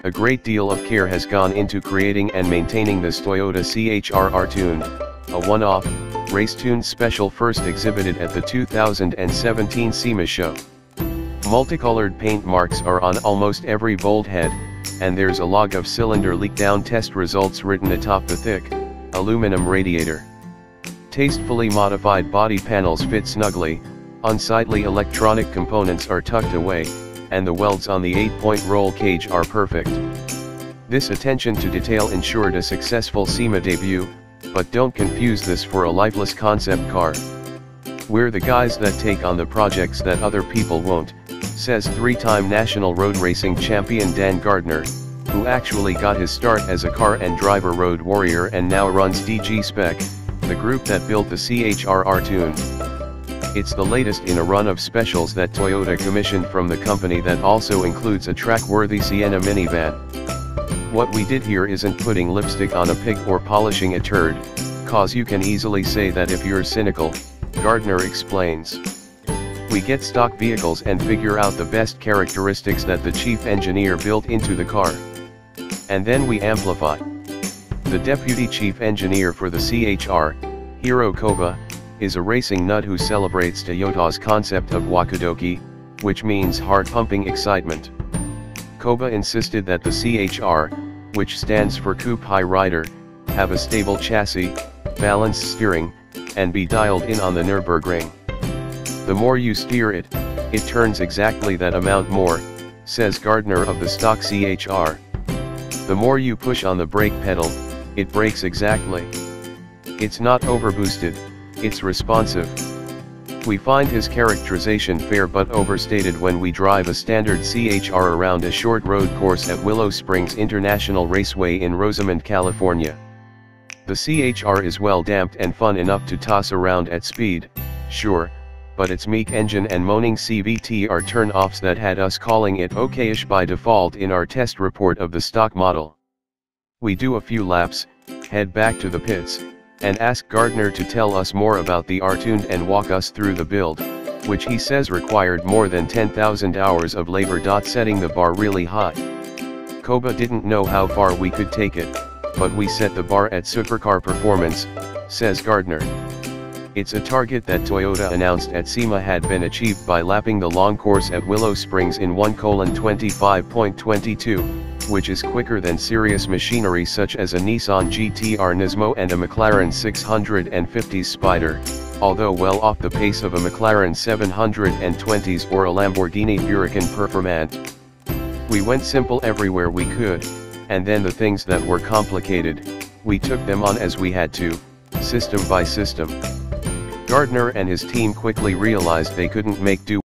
A great deal of care has gone into creating and maintaining this Toyota CHR tuned, a one-off, race-tuned special first exhibited at the 2017 SEMA show. Multicolored paint marks are on almost every bolt head, and there's a log of cylinder leak down test results written atop the thick, aluminum radiator. Tastefully modified body panels fit snugly, unsightly electronic components are tucked away, and the welds on the 8-point roll cage are perfect. This attention to detail ensured a successful SEMA debut, but don't confuse this for a lifeless concept car. We're the guys that take on the projects that other people won't, says three-time national road racing champion Dan Gardner, who actually got his start as a car and driver road warrior and now runs DG Spec, the group that built the CHR Tune. It's the latest in a run of specials that Toyota commissioned from the company that also includes a track-worthy Sienna minivan. What we did here isn't putting lipstick on a pig or polishing a turd, cause you can easily say that if you're cynical, Gardner explains. We get stock vehicles and figure out the best characteristics that the chief engineer built into the car. And then we amplify. The deputy chief engineer for the CHR, Hiro Koba, is a racing nut who celebrates Toyota's concept of wakudoki, which means heart-pumping excitement. Koba insisted that the CHR, which stands for Coupe High Rider, have a stable chassis, balanced steering, and be dialed in on the Nürburgring. The more you steer it, it turns exactly that amount more, says Gardner of the stock CHR. The more you push on the brake pedal, it brakes exactly. It's not overboosted, it's responsive. We find his characterization fair but overstated when we drive a standard CHR around a short road course at Willow Springs International Raceway in Rosamond, California. The CHR is well damped and fun enough to toss around at speed, sure, but its meek engine and moaning CVT are turn-offs that had us calling it okayish by default in our test report of the stock model. We do a few laps, head back to the pits, and ask Gardner to tell us more about the R-Tuned and walk us through the build, which he says required more than 10,000 hours of labor. Setting the bar really high. Koba didn't know how far we could take it, but we set the bar at supercar performance, says Gardner. It's a target that Toyota announced at SEMA had been achieved by lapping the long course at Willow Springs in 1:25.22. Which is quicker than serious machinery such as a Nissan GT-R Nismo and a McLaren 650 Spider, although well off the pace of a McLaren 720s or a Lamborghini Huracan Performante. We went simple everywhere we could, and then the things that were complicated, we took them on as we had to, system by system. Gardner and his team quickly realized they couldn't make do